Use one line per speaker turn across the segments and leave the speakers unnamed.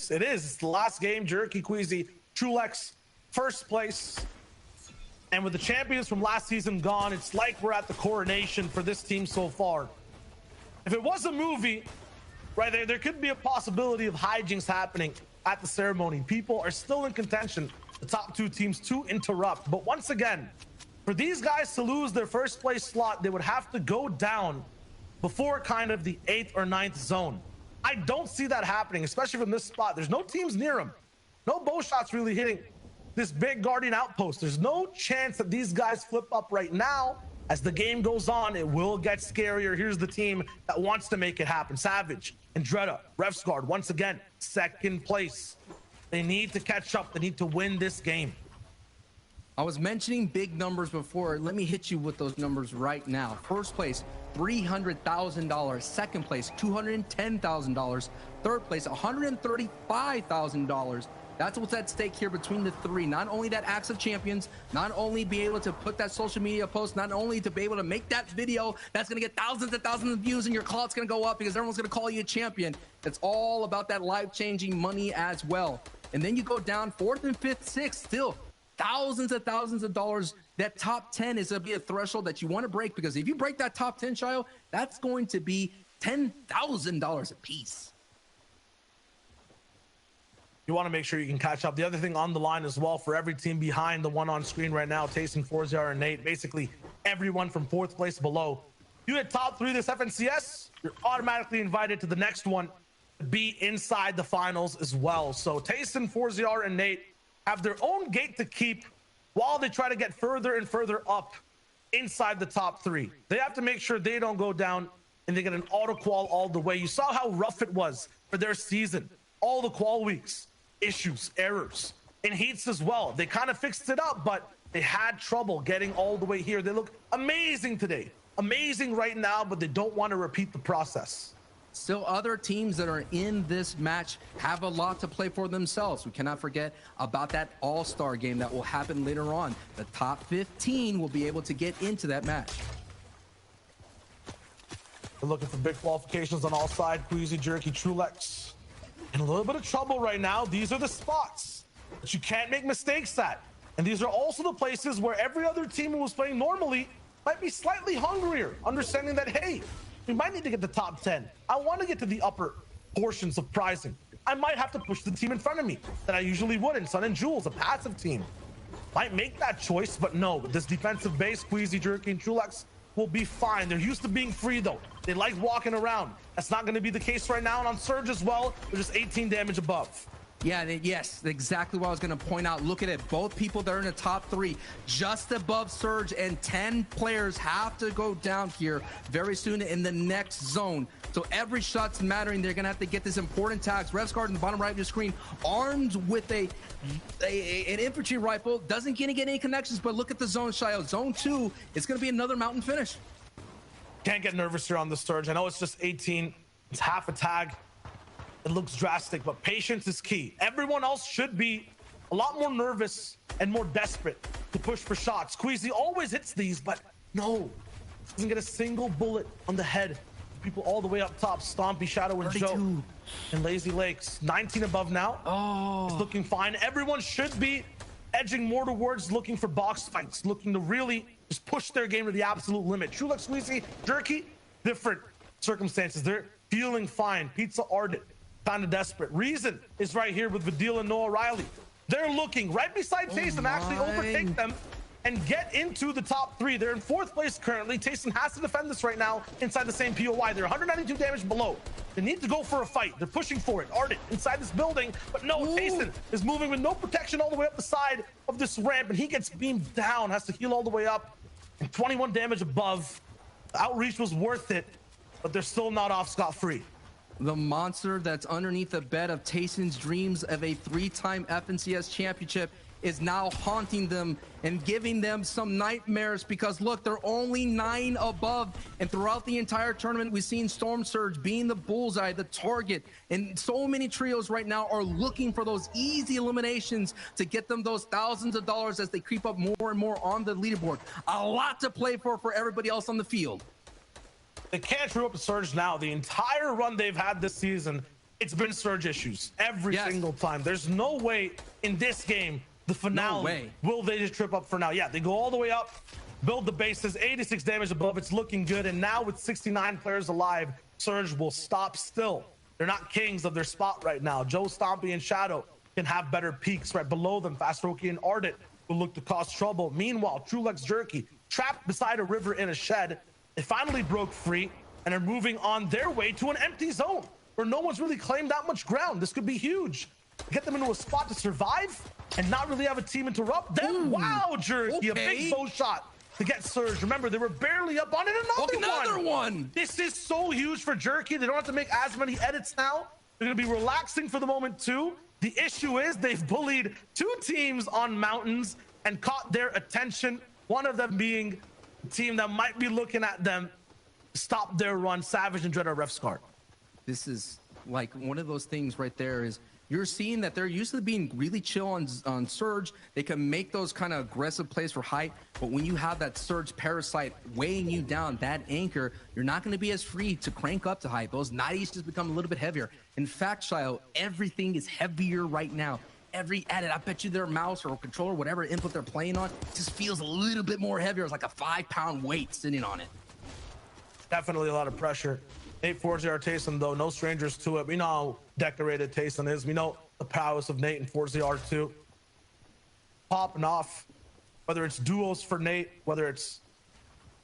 is. It is. It's the last game. Jerky, Queasy, Trulex, first place. And with the champions from last season gone, it's like we're at the coronation for this team so far. If it was a movie, right, there could be a possibility of hijinks happening at the ceremony. People are still in contention, the top two teams, to interrupt. But once again, for these guys to lose their first place slot, they would have to go down before kind of the 8th or 9th zone. I don't see that happening, especially from this spot. There's no teams near them. No bow shots really hitting this big Guardian outpost. There's no chance that these guys flip up right now. As the game goes on, it will get scarier. Here's the team that wants to make it happen. Savage and Dreda, Refsguard, once again, second place. They need to catch up. They need to win this game.
I was mentioning big numbers before. Let me hit you with those numbers right now. First place, $300,000. Second place, $210,000. Third place, $135,000. That's what's at stake here between the three. Not only that acts of champions, not only be able to put that social media post, not only to be able to make that video that's going to get thousands and thousands of views and your clout's going to go up because everyone's going to call you a champion. It's all about that life-changing money as well. And then you go down 4th and 5th, 6th, still thousands and thousands of dollars. That top 10 is going to be a threshold that you want to break, because if you break that top 10, Shayo, that's going to be $10,000 a piece.
You want to make sure you can catch up. The other thing on the line as well for every team behind the one on screen right now, Tayson, Forzar, and Nate, basically everyone from 4th place below. You hit top 3 this FNCS, you're automatically invited to the next one to be inside the finals as well. So Tayson, Forzar, and Nate have their own gate to keep while they try to get further and further up inside the top 3. They have to make sure they don't go down and they get an auto qual all the way. You saw how rough it was for their season. All the qual weeks. Issues, errors, in heats as well. They kind of fixed it up, but they had trouble getting all the way here. They look amazing today. Amazing right now, but they don't want to repeat the process.
Still, other teams that are in this match have a lot to play for themselves. We cannot forget about that all-star game that will happen later on. The top 15 will be able to get into that match.
We're looking for big qualifications on all sides. Queasy, Jerky, Trulex. In a little bit of trouble right now. These are the spots that you can't make mistakes at. And these are also the places where every other team who was playing normally might be slightly hungrier, understanding that, hey, we might need to get the top 10. I want to get to the upper portions of prizing. I might have to push the team in front of me that I usually would in Sun and Jules, a passive team. Might make that choice, but no, with this defensive base, Queasy, Jerky, and Trulex will be fine. They're used to being free, though. They like walking around. That's not going to be the case right now. And on Surge as well, they're just 18 damage above.
Yeah, yes, exactly what I was going to point out. Look at it. Both people that are in the top 3, just above Surge, and 10 players have to go down here very soon in the next zone. So every shot's mattering. They're going to have to get this important tags. Refsguard in the bottom right of your screen, armed with an infantry rifle. Doesn't get any connections, but look at the zone, Shayo. Zone 2 is going to be another mountain finish.
Can't get nervous here on the Surge. I know it's just 18. It's half a tag. It looks drastic, but patience is key. Everyone else should be a lot more nervous and more desperate to push for shots. Queasy always hits these, but no. Doesn't get a single bullet on the head. People all the way up top. Stompy, Shadow, and
32.
Joe. And Lazy Lakes. 19 above now.
Oh.
It's looking fine. Everyone should be edging more towards looking for box fights, looking to really just push their game to the absolute limit. Trulex, Squeezy, Jerky, different circumstances. They're feeling fine. Pizza Ardent, kind of desperate. Reason is right here with Vidil and Noah Riley. They're looking right beside Tayson to actually overtake them and get into the top 3. They're in 4th place currently. Tayson has to defend this right now inside the same POI. They're 192 damage below. They need to go for a fight. They're pushing for it. Ardent inside this building, but no, Tayson is moving with no protection all the way up the side of this ramp, and he gets beamed down, has to heal all the way up, and 21 damage above. The outreach was worth it, but they're still not off scot-free.
The monster that's underneath the bed of Tayson's dreams of a 3-time FNCS championship is now haunting them and giving them some nightmares, because look, they're only 9 above, and throughout the entire tournament we've seen Storm Surge being the bullseye, the target, and so many trios right now are looking for those easy eliminations to get them those thousands of dollars as they creep up more and more on the leaderboard. A lot to play for everybody else on the field.
They can't true up a Surge now. The entire run they've had this season it's been surge issues every single time. There's no way in this game, the finale, will they just trip up for now? Yeah, they go all the way up, build the bases, 86 damage above. It's looking good. And now with 69 players alive, surge will stop still. They're not kings of their spot right now. Joe, Stompy, and Shadow can have better peaks right below them. Fastroki and Ardent will look to cause trouble. Meanwhile, Trulex Jerky trapped beside a river in a shed. They finally broke free and are moving on their way to an empty zone where no one's really claimed that much ground. This could be huge. Get them into a spot to survive and not really have a team interrupt them. Wow, Jerky, a big bow shot to get surge. Remember, they were barely up on it. Another one. This is so huge for Jerky. They don't have to make as many edits now. They're going to be relaxing for the moment too. The issue is they've bullied two teams on mountains and caught their attention. One of them being a team that might be looking at them stop their run. Savage and Dread are ref's card.
This is like one of those things right there is you're seeing that they're used to being really chill on surge. They can make those kind of aggressive plays for height, but when you have that surge parasite weighing you down, that anchor, you're not going to be as free to crank up to height. Those 90s just become a little bit heavier. In fact, Shio, everything is heavier right now. Every edit, I bet you their mouse or controller, whatever input they're playing on, just feels a little bit more heavier. It's like a 5-pound weight sitting on it.
Definitely a lot of pressure. 840 Tayson, though, no strangers to it. We know how decorated Tayson is. We know the prowess of Nate and 4ZR2. Popping off, whether it's duos for Nate, whether it's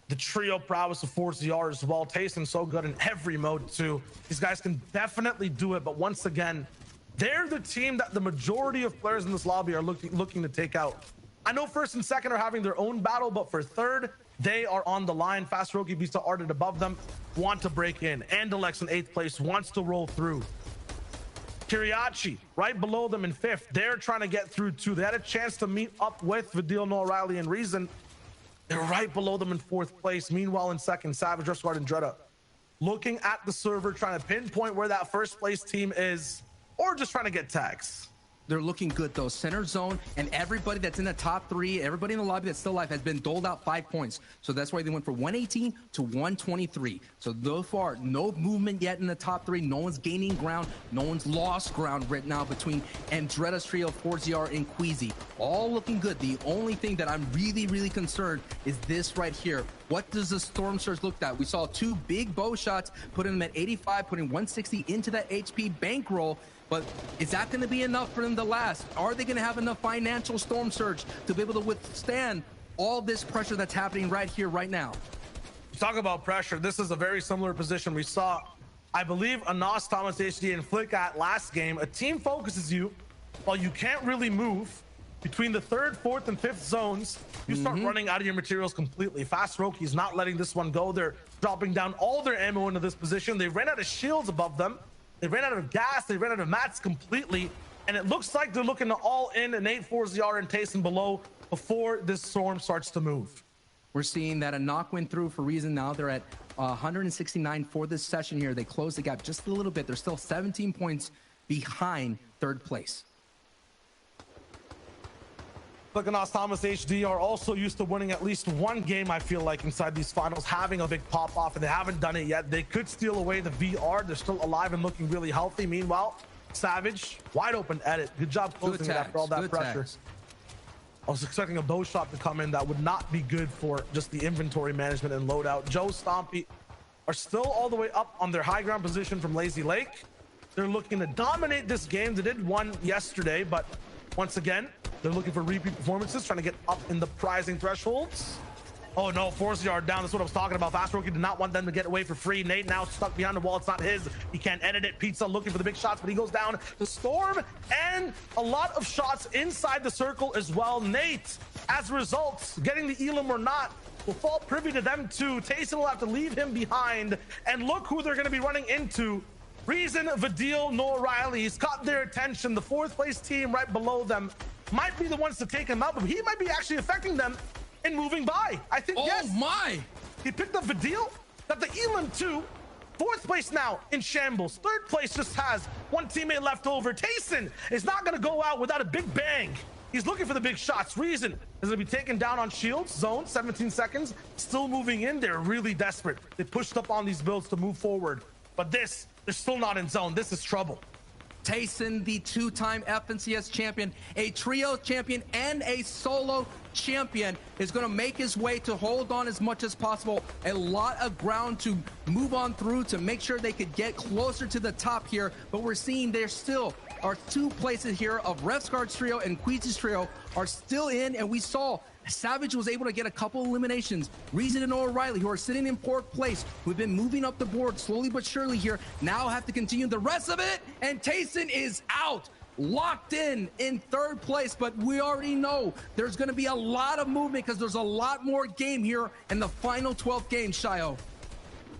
the trio prowess of 4ZR as well. Tayson's so good in every mode, too. These guys can definitely do it, but once again, they're the team that the majority of players in this lobby are looking to take out. I know first and second are having their own battle, but for third, they are on the line. Fastroki beats the Ardent above them, want to break in. Andalex in 8th place wants to roll through. Kiriachi right below them in 5th. They're trying to get through too. They had a chance to meet up with Vidil, Noah Riley, and Reason. They're right below them in 4th place. Meanwhile, in 2nd, Savage, Refsguard, and Dreda looking at the server, trying to pinpoint where that first place team is, or just trying to get tags.
They're looking good though. Center zone and everybody that's in the top 3, everybody in the lobby that's still alive has been doled out 5 points. So that's why they went from 118 to 123. So far, no movement yet in the top 3. No one's gaining ground. No one's lost ground right now between Andretta's trio, 4ZR, and Queasy. All looking good. The only thing that I'm really concerned is this right here. What does the Storm Surge look at? We saw 2 big bow shots, putting them at 85, putting 160 into that HP bankroll. But is that going to be enough for them to last? Are they going to have enough financial Storm Surge to be able to withstand all this pressure that's happening right here, right now?
Talk about pressure. This is a very similar position we saw, I believe, Anas, Thomas, HD, and Flick at last game. A team focuses you while you can't really move between the 3rd, 4th, and 5th zones. You start running out of your materials completely. Fastroki's not letting this one go. They're dropping down all their ammo into this position. They ran out of shields above them. They ran out of gas, they ran out of mats completely, and it looks like they're looking to all in Nate, 4ZR, and Tayson below before this storm starts to move.
We're seeing that a knock went through for Reason. Now they're at 169 for this session here. They closed the gap just a little bit. They're still 17 points behind 3rd place.
Us, Thomas, HD are also used to winning at least one game, I feel like, inside these finals, having a big pop off, and they haven't done it yet. They could steal away the VR. They're still alive and looking really healthy. Meanwhile, Savage, wide open edit. Good job closing it after all that pressure. I was expecting a bow shot to come in. That would not be good for just the inventory management and loadout. Joe, Stompy are still all the way up on their high ground position from Lazy Lake. They're looking to dominate this game. They did one yesterday, but once again, they're looking for repeat performances, trying to get up in the prizing thresholds. Oh no, 4ZR down. That's what I was talking about. Fastroki did not want them to get away for free. Nate now stuck behind the wall. It's not his. He can't edit it. Pizza looking for the big shots, but he goes down to Storm, and a lot of shots inside the circle as well. Nate, as a result, getting the Elam or not, will fall privy to them too. Tayson will have to leave him behind, and look who they're going to be running into. Reason, Vidil, Noah Riley. He's caught their attention. The 4th place team right below them might be the ones to take him out, but he might be actually affecting them in moving by. I think, yes.
Oh my!
He picked up Vidil, got the Elam too. 4th place now in shambles. 3rd place just has one teammate left over. Tayson is not going to go out without a big bang. He's looking for the big shots. Reason is going to be taken down on shields. Zone, 17 seconds. Still moving in. They're really desperate. They pushed up on these builds to move forward. But this They're still not in zone. This is trouble.
Tayson, the two-time FNCS champion, a trio champion, and a solo champion, is going to make his way to hold on as much as possible. A lot of ground to move on through to make sure they could get closer to the top here. But we're seeing there still are 2 places here of Refsguard's trio and Queezy's trio are still in, and we saw Savage was able to get a couple eliminations. Reason and O'Reilly, who are sitting in 4th place, who've been moving up the board slowly but surely here, now have to continue the rest of it, and Tayson is out. Locked in 3rd place, but we already know there's going to be a lot of movement because there's a lot more game here in the final 12th game, Shio.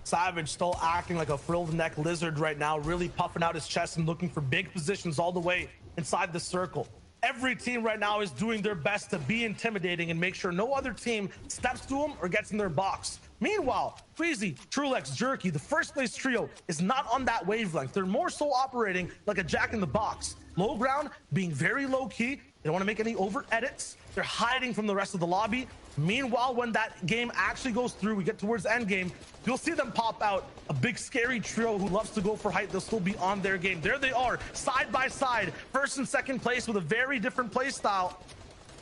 Savage still acting like a frilled neck lizard right now, really puffing out his chest and looking for big positions all the way inside the circle. Every team right now is doing their best to be intimidating and make sure no other team steps to them or gets in their box. Meanwhile, Queezy, Trulex, Jerky, the 1st place trio is not on that wavelength. They're more so operating like a jack in the box. Low ground, being very low key. They don't want to make any over edits. They're hiding from the rest of the lobby. Meanwhile, when that game actually goes through, we get towards the end game, you'll see them pop out. A big scary trio who loves to go for height. They'll still be on their game. There they are, side by side, 1st and 2nd place with a very different play style.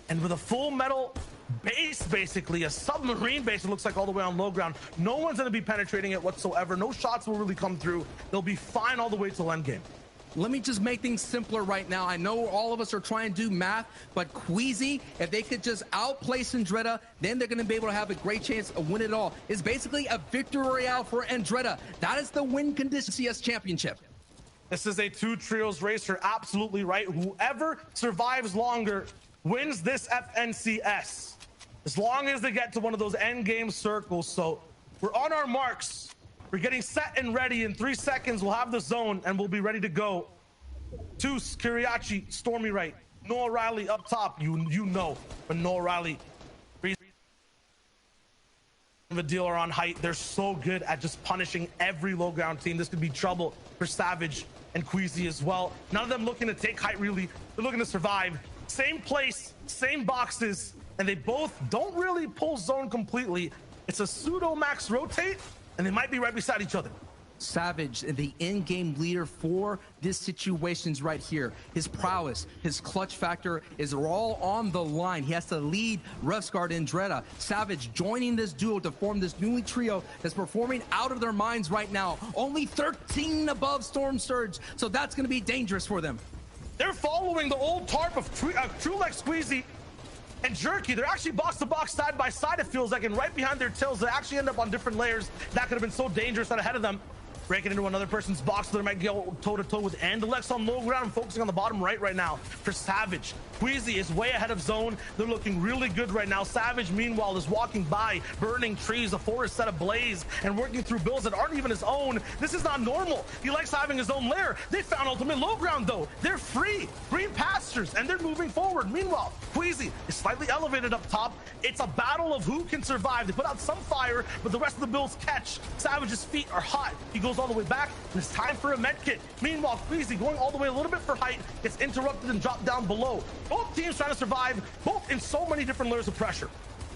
And with a full metal base, basically, a submarine base, it looks like all the way on low ground. No one's going to be penetrating it whatsoever. No shots will really come through. They'll be fine all the way till end game.
Let me just make things simpler right now. I know all of us are trying to do math, but Queezy, if they could just outplay Andretta, then they're going to be able to have a great chance of winning it all. It's basically a victory royale for Andretta. That is the win condition CS championship.
This is a 2 trios race. You're absolutely right. Whoever survives longer wins this FNCS, as long as they get to one of those end game circles. So we're on our marks. We're getting set and ready. In 3 seconds, we'll have the zone and we'll be ready to go. Toos, Kiriachi, Stormy right, Noah Riley up top. You know, when Noah Riley the dealer on height, they're so good at just punishing every low ground team. This could be trouble for Savage and Queezy as well. None of them looking to take height really. They're looking to survive. Same place, same boxes, and they both don't really pull zone completely. It's a pseudo max rotate, and they might be right beside each other.
Savage, the in-game leader for this situations right here. His prowess, his clutch factor is all on the line. He has to lead Refsguard and Andretta. Savage joining this duo to form this newly trio that's performing out of their minds right now. Only 13 above Storm Surge, so that's going to be dangerous for them.
They're following the old tarp of Trulex, Queezy, and Jerky. They're actually box to box, side by side, it feels like, and right behind their tails, they actually end up on different layers. That could have been so dangerous that ahead of them. Breaking into another person's box, so they might go toe-to-toe with Andalex on low ground. I'm focusing on the bottom right now for Savage. Queezy is way ahead of zone. They're looking really good right now. Savage, meanwhile, is walking by, burning trees, a forest set ablaze, and working through builds that aren't even his own. This is not normal. He likes having his own lair. They found ultimate low ground, though. They're free, green pastures, and they're moving forward. Meanwhile, Queezy is slightly elevated up top. It's a battle of who can survive. They put out some fire, but the rest of the builds catch. Savage's feet are hot. He goes all the way back, and it's time for a med kit. Meanwhile, Queezy going all the way a little bit for height, gets interrupted and dropped down below. Both teams trying to survive, both in so many different layers of pressure.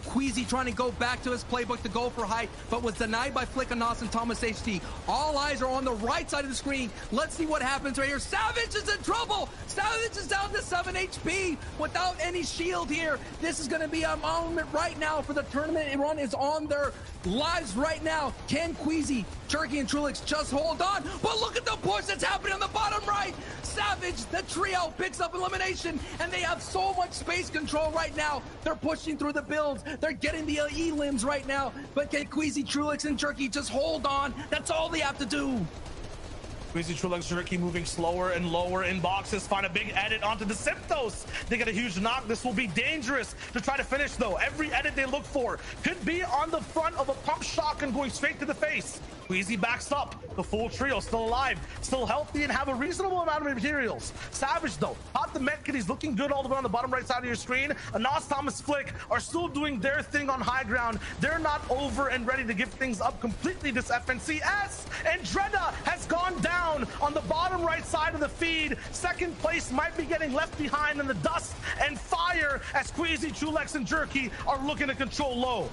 Queezy trying to go back to his playbook to go for height, but was denied by Flickanos and Thomas HD. All eyes are on the right side of the screen. Let's see what happens right here. Savage is in trouble. Savage is down to 7 HP without any shield here. This is going to be a moment right now for the tournament. Run is on their lives right now. Can Queezy, Jerky, and Trulix just hold on? But look at the push that's happening on the bottom right. Savage, the trio, picks up elimination, and they have so much space control right now. They're pushing through the builds. They're getting the E-limbs right now. But can Queezy, Trulix, and Jerky just hold on? That's all they have to do.
Queezy, Trulix, Jerky moving slower and lower in boxes. Find a big edit onto the Symptos. They get a huge knock. This will be dangerous to try to finish, though. Every edit they look for could be on the front of a pump shotgun going straight to the face. Queezy backs up. The full trio still alive, still healthy, and have a reasonable amount of materials. Savage, though, pop the medkit. He's looking good all the way on the bottom right side of your screen. Anas, Thomas, Flick are still doing their thing on high ground. They're not over and ready to give things up completely this FNCS. And Andretta has gone down on the bottom right side of the feed. Second place might be getting left behind in the dust and fire as Queezy, Trulex, and Jerky are looking to control low.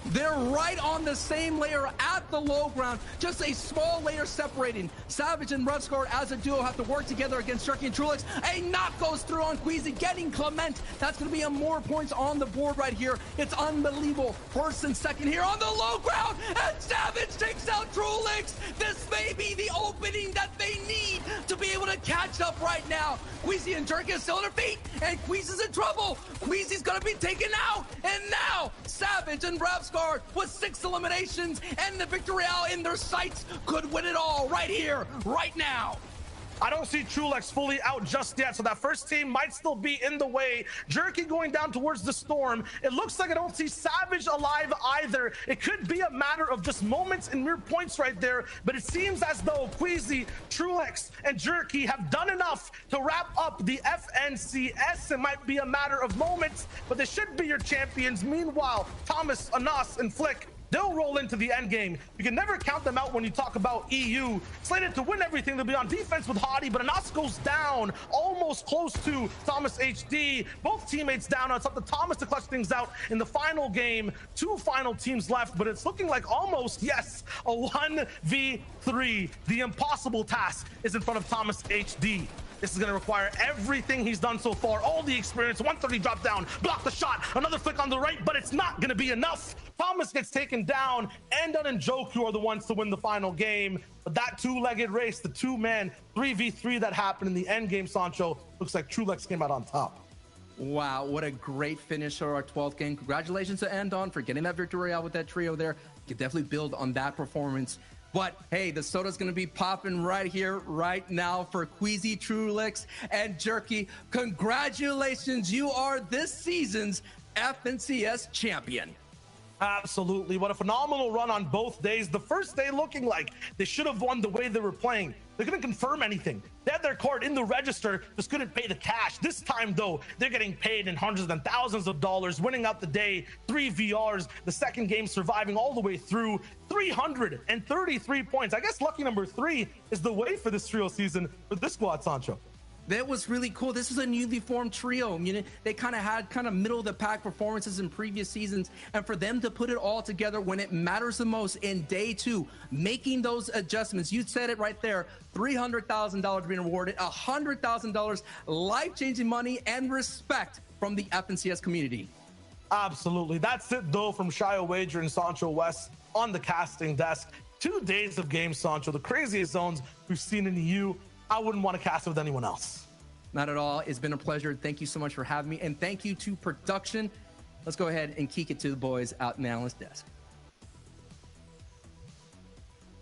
They're right on the same layer at the low ground, just a small layer separating. Savage and Revscore as a duo have to work together against Jerky and Trulix. A knock goes through on Queasy, getting Clement. That's going to be more points on the board right here. It's unbelievable. First and second here on the low ground, and Savage takes out Trulix. This may be the opening that they need to be able to catch up right now. Queasy and Jerky are still on their feet, and Queasy's in trouble. Queasy's going to be taken out, and now Savage and Revscore with 6 eliminations and the victory Royale in their sights could win it all right here, right now.
I don't see Trulex fully out just yet, so that first team might still be in the way. Jerky going down towards the storm. It looks like I don't see Savage alive either. It could be a matter of just moments and mere points right there, but it seems as though Queasy, Trulex, and Jerky have done enough to wrap up the FNCS. It might be a matter of moments, but they should be your champions. Meanwhile, Thomas, Anas, and Flick, they'll roll into the end game. You can never count them out when you talk about EU. Slated to win everything. They'll be on defense with Hottie, but Anas goes down, almost close to Thomas HD. Both teammates down. It's up to Thomas to clutch things out in the final game. 2 final teams left, but it's looking like almost, yes, a 1v3. The impossible task is in front of Thomas HD. This is going to require everything he's done so far, all the experience. 130 drop down, block the shot, another flick on the right, but it's not going to be enough. Thomas gets taken down. Endon and Joku are the ones to win the final game. But that 2-legged race, the 2-man 3v3 that happened in the end game, Sancho, looks like Trulex came out on top.
Wow, what a great finish for our 12th game. Congratulations to Endon for getting that victory out with that trio there. You can definitely build on that performance. But hey, the soda's gonna be popping right here, right now for Queasy, Trulex, and Jerky. Congratulations, you are this season's FNCS champion.
Absolutely. What a phenomenal run on both days. The first day looking like they should have won the way they were playing. They couldn't confirm anything. They had their card in the register, just couldn't pay the cash. This time, though, they're getting paid in hundreds and thousands of dollars, winning out the day, 3 VRs, the second game surviving all the way through, 333 points. I guess lucky number 3 is the way for this trio season for this squad, Sancho.
That was really cool. This is a newly formed trio. You know, they kind of had middle of the pack performances in previous seasons, and for them to put it all together when it matters the most in day 2, making those adjustments. You said it right there. $300,000 being awarded, $100,000 life-changing money and respect from the FNCS community.
Absolutely. That's it, though, from Shio Wager and Sancho West on the casting desk. 2 days of games, Sancho, the craziest zones we've seen in the EU. I wouldn't want to cast it with anyone else.
Not at all. It's been a pleasure. Thank you so much for having me. And thank you to production. Let's go ahead and kick it to the boys out in the analyst desk.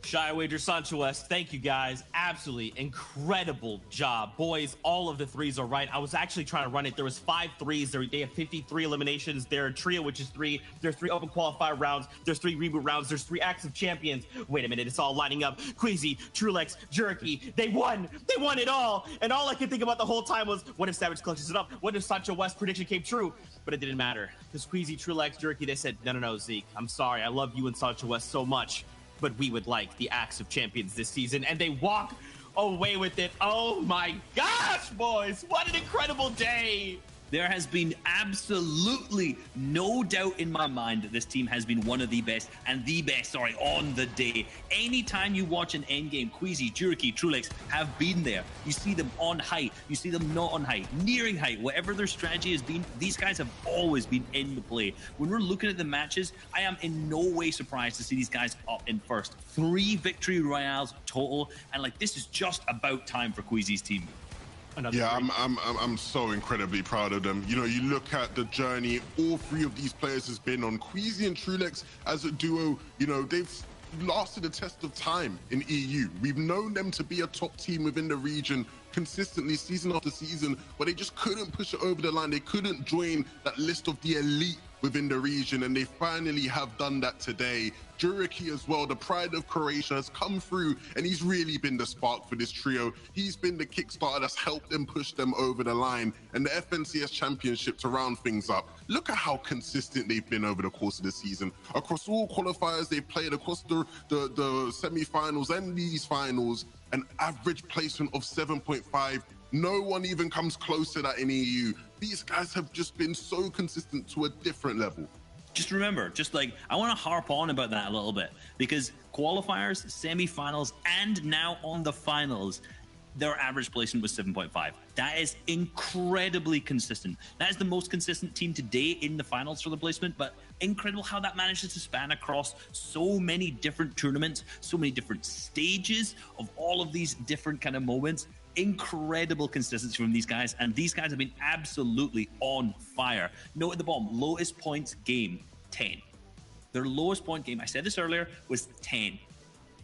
Shy Wager, Sancho West, thank you guys. Absolutely incredible job. Boys, all of the threes are right. I was actually trying to run it. There was 5 threes. They had 53 eliminations. They're a trio, which is 3. There's 3 open qualifier rounds. There's 3 reboot rounds. There's 3 active champions. Wait a minute, it's all lining up. Queasy, Trulex, Jerky, they won. They won it all. And all I could think about the whole time was, what if Savage clutches it up? What if Sancho West's prediction came true? But it didn't matter. Because Queasy, Trulex, Jerky, they said, no, Zeke, I'm sorry. I love you and Sancho West so much, but we would like the Axe of Champions this season, and they walk away with it. Oh my gosh, boys, what an incredible day.
There has been absolutely no doubt in my mind that this team has been one of the best, and the best, on the day. Anytime you watch an endgame, Queasy, Jerky, Trulex have been there. You see them on height, you see them not on height, nearing height, whatever their strategy has been, these guys have always been in the play. When we're looking at the matches, I am in no way surprised to see these guys up in first. 3 victory royales total, and this is just about time for Queasy's team.
I'm so incredibly proud of them. You know, you look at the journey all 3 of these players has been on. Queasy and Trulex as a duo, you know, they've lasted the test of time in EU. We've known them to be a top team within the region consistently season after season, but they just couldn't push it over the line. They couldn't join that list of the elite within the region, and they finally have done that today. Jerky as well, the pride of Croatia, has come through, and he's really been the spark for this trio. He's been the Kickstarter that's helped them push them over the line, and the FNCS Championship to round things up. Look at how consistent they've been over the course of the season. Across all qualifiers they've played, across the semi-finals and these finals, an average placement of 7.5. No one even comes close to that in EU. These guys have just been so consistent to a different level.
just remember, just like, I want to harp on about that a little bit, because qualifiers, semifinals, and now on the finals, their average placement was 7.5. That is incredibly consistent. That is the most consistent team today in the finals for the placement, but incredible how that manages to span across so many different tournaments, so many different stages of all of these different kind of moments. Incredible consistency from these guys, and these guys have been absolutely on fire. Note at the bottom, lowest points game, 10. Their lowest point game, I said this earlier, was 10.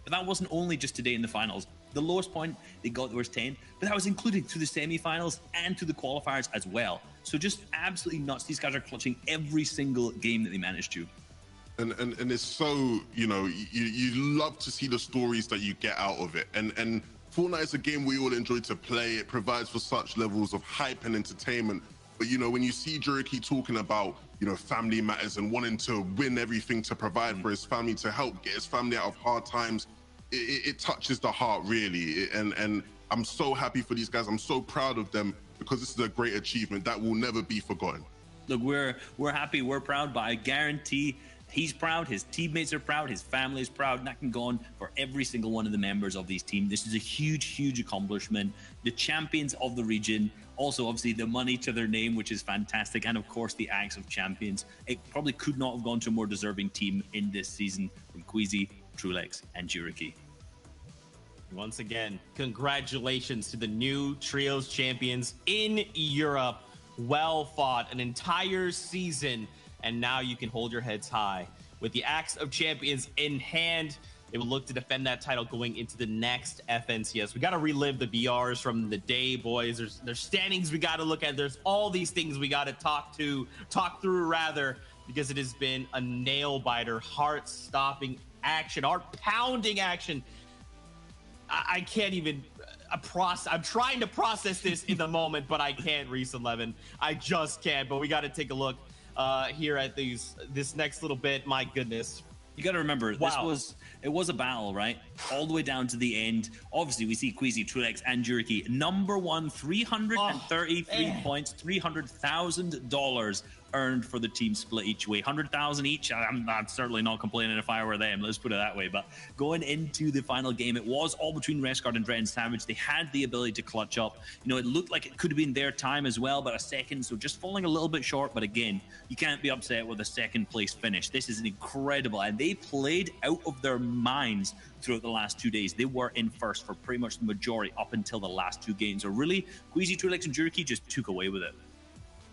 But that wasn't only just today in the finals. The lowest point they got was 10, but that was including through the semifinals and to the qualifiers as well. So just absolutely nuts. These guys are clutching every single game that they managed to.
And it's so, you love to see the stories that you get out of it. And Fortnite is a game we all enjoy to play. It provides for such levels of hype and entertainment. But, when you see Jureki talking about, family matters and wanting to win everything to provide for his family, to help get his family out of hard times, it touches the heart, really. And I'm so happy for these guys. I'm so proud of them, because this is a great achievement that will never be forgotten.
Look, we're happy, we're proud, but I guarantee he's proud, his teammates are proud, his family is proud, and that can go on for every single one of the members of these teams. This is a huge, huge accomplishment. The champions of the region, also obviously the money to their name, which is fantastic, and of course the Axe of Champions. It probably could not have gone to a more deserving team in this season from Queasy, Trulex, and Jureki.
Once again, congratulations to the new Trios champions in Europe. Well fought, an entire season, and now you can hold your heads high. With the Axe of Champions in hand, they will look to defend that title going into the next FNCS. We got to relive the BRs from the day, boys. There's standings we got to look at. There's all these things we got to talk through, because it has been a nail-biter, heart-stopping action, heart-pounding action. I can't even I'm trying to process this in the moment, but I can't, Reese 11. I just can't. But we got to take a look here at this next little bit. My goodness.
You got to remember,
wow.
it was a battle, right? All the way down to the end. Obviously, we see Queasy, Trulex, and Jureki. Number one, 333 points, $300,000 earned for the team split each way. 100,000 each. I'm certainly not complaining if I were them. Let's put it that way. But going into the final game, it was all between Resguard and Dread and Savage. They had the ability to clutch up. It looked like it could have been their time as well, but a second. So just falling a little bit short. But again, you can't be upset with a second place finish. This is incredible. And they played out of their minds throughout the last 2 days. They were in first for pretty much the majority up until the last two games. So really, Queasy, Trulex, and Jureki just took away with it.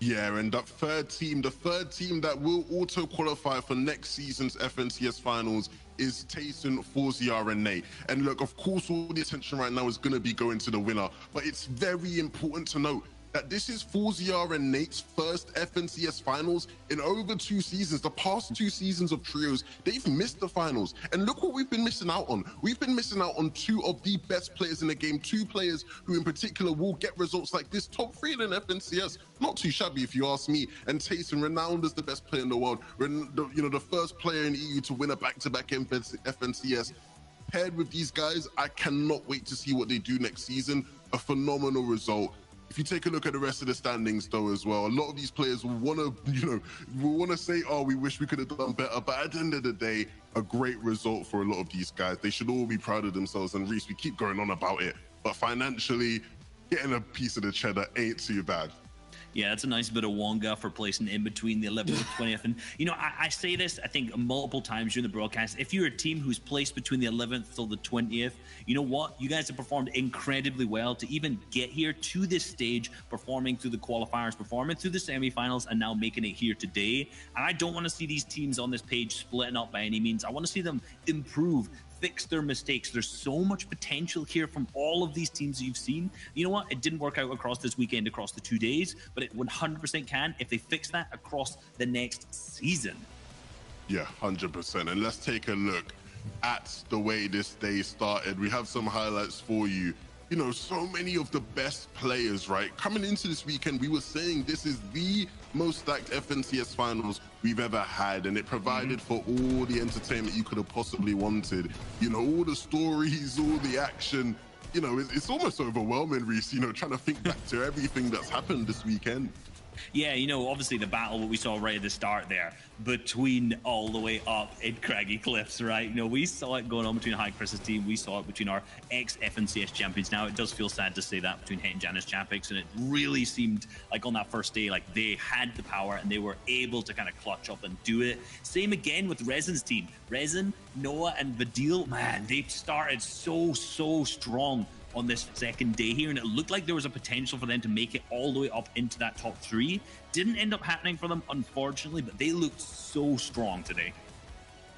Yeah, and that the third team that will auto qualify for next season's FNCS finals is Tayson, Forziar, and Nate. And look, of course, all the attention right now is going to be going to the winner, but it's very important to note that this is Forziar and Nate's first FNCS finals in over 2 seasons. The past 2 seasons of trios, they've missed the finals. And look what we've been missing out on. We've been missing out on 2 of the best players in the game, 2 players who in particular will get results like this. Top 3 in an FNCS, not too shabby if you ask me. And Tayson, renowned as the best player in the world, the first player in EU to win a back-to-back FNCS. Paired with these guys, I cannot wait to see what they do next season. A phenomenal result. If you take a look at the rest of the standings, though, as well, a lot of these players will want to, say, oh, we wish we could have done better. But at the end of the day, a great result for a lot of these guys. They should all be proud of themselves. And Reese, we keep going on about it, but financially, getting a piece of the cheddar ain't too bad.
Yeah, that's a nice bit of Wonga for placing in between the 11th and 20th. And, I say this, I think, multiple times during the broadcast. If you're a team who's placed between the 11th till the 20th, you know what? You guys have performed incredibly well to even get here to this stage, performing through the qualifiers, performing through the semifinals, and now making it here today. And I don't want to see these teams on this page splitting up by any means. I want to see them improve, fix their mistakes. There's so much potential here from all of these teams that you've seen. You know what? It didn't work out across this weekend, across the 2 days, but it 100% can if they fix that across the next season.
Yeah, 100%. And let's take a look at the way this day started. We have some highlights for you. So many of the best players, right? Coming into this weekend, we were saying this is the most stacked FNCS finals we've ever had, and it provided for all the entertainment you could have possibly wanted. All the stories, all the action. It's almost overwhelming, Reese, trying to think back to everything that's happened this weekend.
Yeah, you know, obviously the battle what we saw right at the start there between all the way up in Craggy Cliffs, right? You know, we saw it going on between High Chris's team. We saw it between our ex-FNCS champions. Now, it does feel sad to say that between Het and Janus Champix, and it really seemed like on that first day, like they had the power and they were able to kind of clutch up and do it. Same again with Resin's team. Resin, Noah, and Vadil, man, they started so strong on this second day here, and it looked like there was a potential for them to make it all the way up into that top 3. Didn't end up happening for them, unfortunately, but they looked so strong today.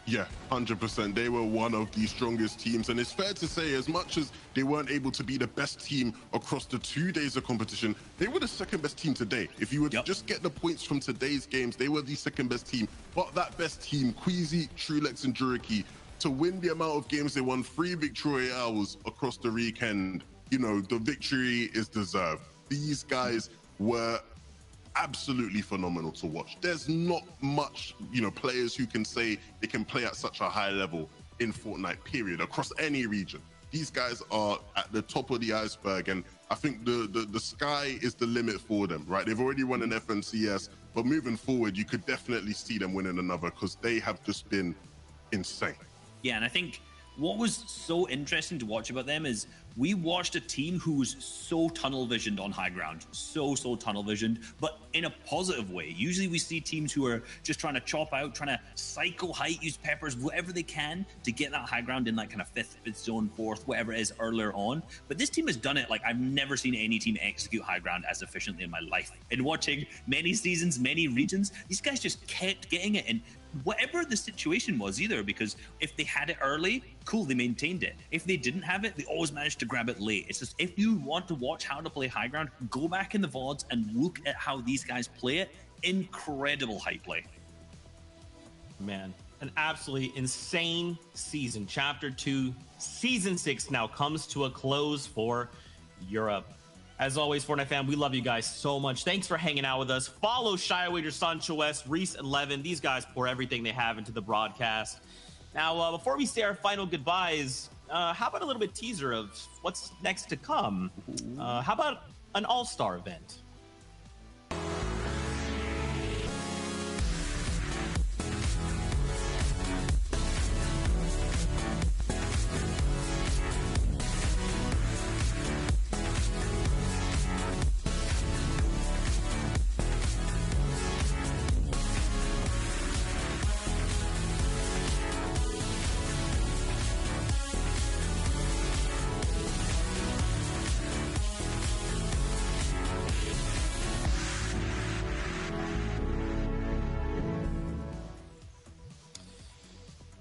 Yeah, 100%. They were one of the strongest teams, and it's fair to say, as much as they weren't able to be the best team across the 2 days of competition, they were the second best team today. If you were to just get the points from today's games, they were the second best team. But that best team, Queasy, Trulex, and Juriki, to win the amount of games they won, 3 victory hours across the weekend, you know, the victory is deserved. These guys were absolutely phenomenal to watch. There's not much, you know, players who can say they can play at such a high level in Fortnite, period, across any region. These guys are at the top of the iceberg, and I think the sky is the limit for them, right? They've already won an FNCS, but moving forward, you could definitely see them winning another because they have just been insane.
Yeah, and I think what was so interesting to watch about them is we watched a team who was so tunnel visioned on high ground, so tunnel visioned, but in a positive way. Usually we see teams who are just trying to chop out, trying to cycle height, use peppers, whatever they can to get that high ground in that kind of fifth zone, fourth, whatever it is earlier on. But this team has done it like I've never seen any team execute high ground as efficiently in my life. In watching many seasons, many regions, these guys just kept getting it. And whatever the situation was either, because if they had it early, cool, they maintained it. If they didn't have it, they always managed to grab it late. It's just, if you want to watch how to play high ground, go back in the VODs and look at how these guys play it. Incredible high play.
Man, an absolutely insane season. Chapter 2, Season 6 now comes to a close for Europe. As always, Fortnite fam, we love you guys so much. Thanks for hanging out with us. Follow Shywager, Sancho West, Reese, and Levin. These guys pour everything they have into the broadcast. Now, before we say our final goodbyes, how about a little bit teaser of what's next to come? How about an all-star event?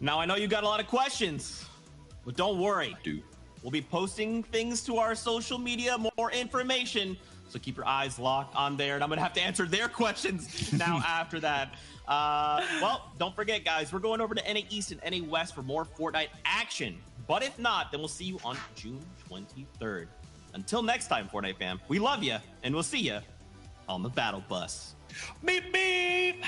Now, I know you got a lot of questions, but don't worry. We'll be posting things to our social media, more information, so keep your eyes locked on there, and I'm going to have to answer their questions now after that. Well, don't forget, guys, we're going over to NA East and NA West for more Fortnite action. But if not, then we'll see you on June 23rd. Until next time, Fortnite fam, we love you, and we'll see you on the battle bus.
Beep, beep!